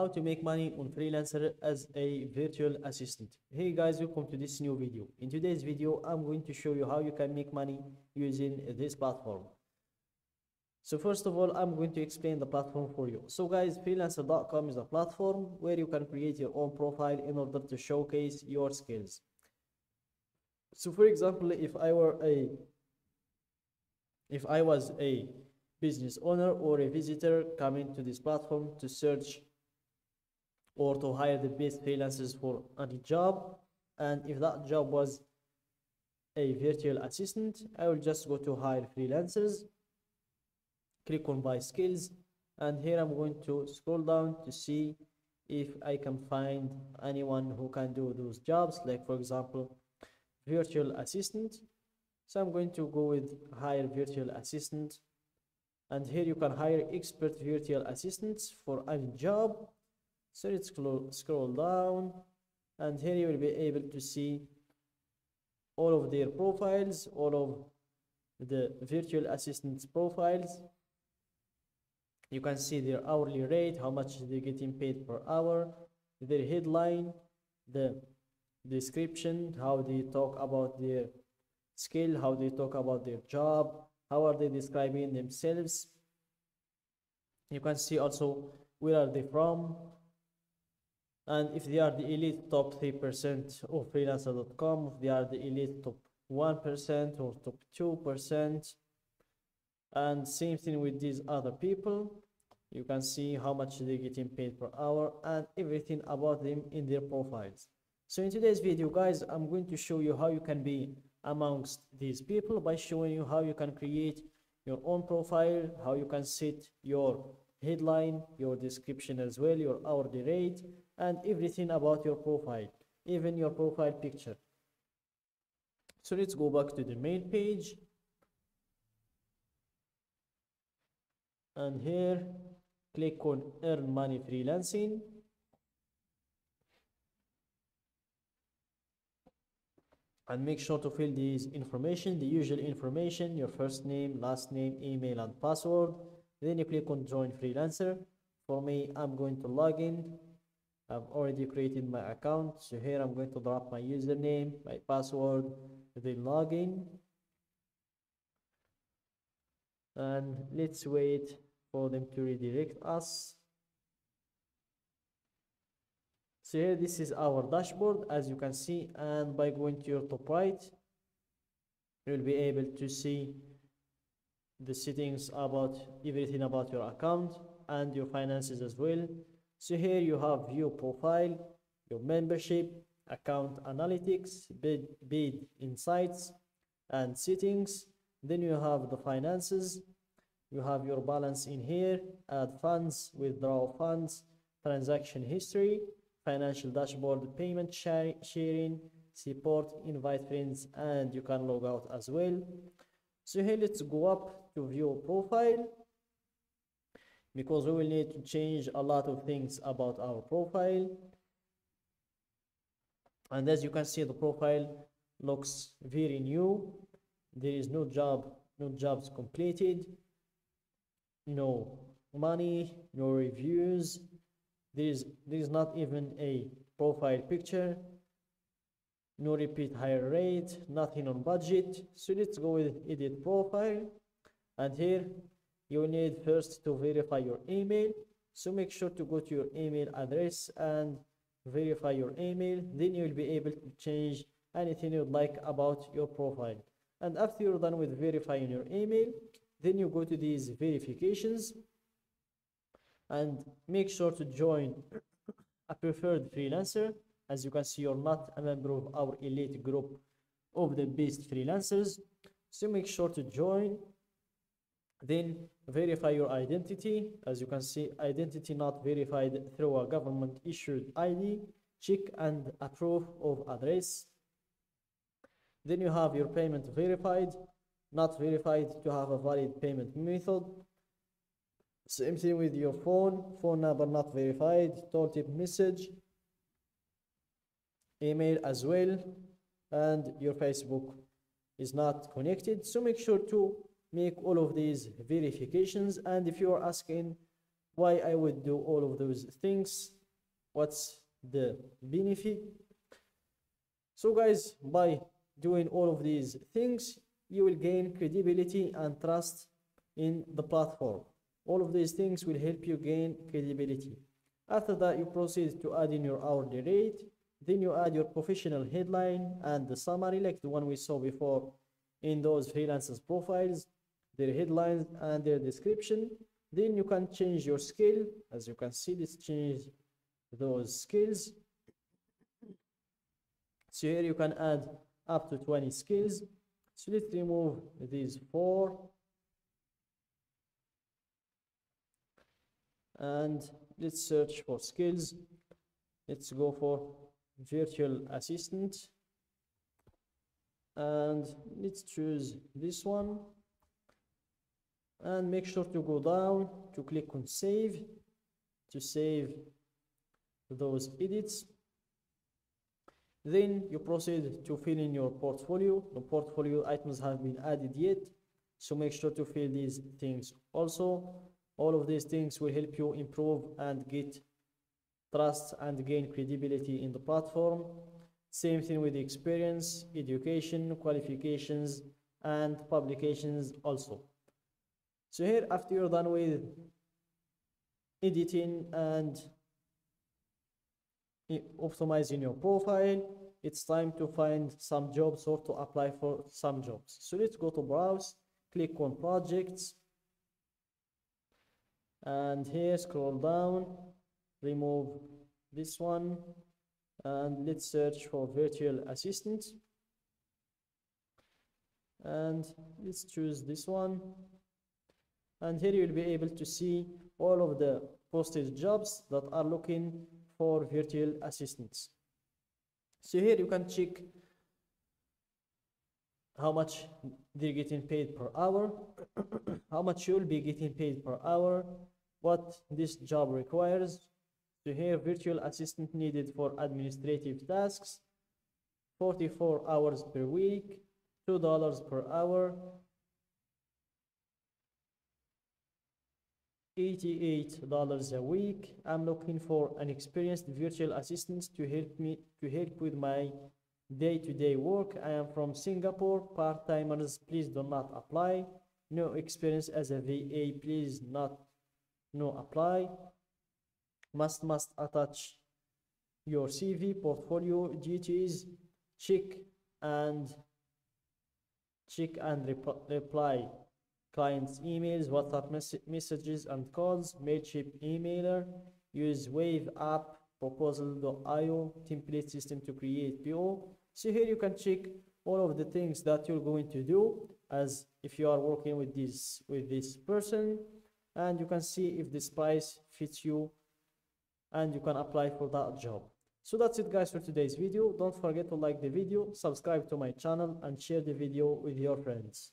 how to make money on Freelancer as a virtual assistant. Hey guys, welcome to this new video. In today's video, I'm going to show you how you can make money using this platform. So first of all, I'm going to explain the platform for you. So guys, freelancer.com is a platform where you can create your own profile in order to showcase your skills. So for example, if I was a business owner or a visitor coming to this platform to search or to hire the best freelancers for any job, and if that job was a virtual assistant, I will just go to hire freelancers, click on buy skills, and here I'm going to scroll down to see if I can find anyone who can do those jobs, like for example virtual assistant. So I'm going to go with hire virtual assistant, and here you can hire expert virtual assistants for any job. So let's scroll down, and here you will be able to see all of their profiles, all of the virtual assistants profiles. You can see their hourly rate, how much they're getting paid per hour, their headline, the description, how they talk about their skill, how they talk about their job, how are they describing themselves. You can see also where are they from, and if they are the elite top 3% of freelancer.com, if they are the elite top 1% or top 2%. And same thing with these other people. You can see how much they're getting paid per hour and everything about them in their profiles. So in today's video, guys, I'm going to show you how you can be amongst these people by showing you how you can create your own profile, how you can set your headline, your description as well, your hourly rate, and everything about your profile, even your profile picture. So let's go back to the main page, and here click on earn money freelancing, and make sure to fill these information, the usual information, your first name, last name, email, and password. Then you click on join freelancer. For me, I'm going to log in. I've already created my account, so here I'm going to drop my username, my password, then login, and let's wait for them to redirect us. So here, this is our dashboard, as you can see, and by going to your top right, you will be able to see the settings about everything about your account and your finances as well. So here you have view profile, your membership, account analytics, bid insights, and settings. Then you have the finances. You have your balance in here, add funds, withdraw funds, transaction history, financial dashboard, payment sharing, support, invite friends, and you can log out as well. So here, let's go up to view profile, because we will need to change a lot of things about our profile. And as you can see, the profile looks very new. There is no jobs completed, no money, no reviews. There is not even a profile picture, no repeat hire rate, nothing on budget. So let's go with edit profile, and here you need first to verify your email. So make sure to go to your email address and verify your email. Then you will be able to change anything you'd like about your profile. And after you're done with verifying your email, then you go to these verifications and make sure to join a preferred freelancer. As you can see, you're not a member of our elite group of the best freelancers, so make sure to join. Then verify your identity. As you can see, identity not verified through a government issued ID. Check and approve of address. Then you have your payment verified, not verified to have a valid payment method. Same thing with your phone number not verified, tooltip message, email as well, and your Facebook is not connected. So make sure to make all of these verifications. And if you are asking why I would do all of those things, what's the benefit. So guys, by doing all of these things, you will gain credibility and trust in the platform. All of these things will help you gain credibility. After that, you proceed to add in your hourly rate. Then you add your professional headline and the summary, like the one we saw before in those freelancers profiles, their headlines and their description. Then you can change your skill. As you can see, let's change those skills. So here you can add up to 20 skills. So let's remove these 4 and let's search for skills. Let's go for virtual assistant and let's choose this one and make sure to go down to click on save to save those edits. Then you proceed to fill in your portfolio. The portfolio items have been added yet, so make sure to fill these things also. All of these things will help you improve and get trust and gain credibility in the platform. Same thing with the experience, education, qualifications, and publications also. So here, after you're done with editing and optimizing your profile, it's time to find some jobs or to apply for some jobs. So let's go to browse, click on projects, and here scroll down, remove this one, and let's search for virtual assistant, and let's choose this one. And here you'll be able to see all of the posted jobs that are looking for virtual assistants. So here you can check how much they're getting paid per hour, how much you'll be getting paid per hour, what this job requires. So here, virtual assistant needed for administrative tasks, 44 hours per week, $2 per hour, $88 a week. I'm looking for an experienced virtual assistant to help with my day-to-day work. I am from Singapore. Part-timers, please do not apply. No experience as a VA, please no apply. Must attach your CV, portfolio, duties, check and reply clients' emails, WhatsApp messages and calls, Mailchimp emailer, use Wave app, proposal.io, template system to create PO. So here you can check all of the things that you're going to do as if you are working with this person, and you can see if this price fits you and you can apply for that job. So that's it guys for today's video. Don't forget to like the video, subscribe to my channel and share the video with your friends.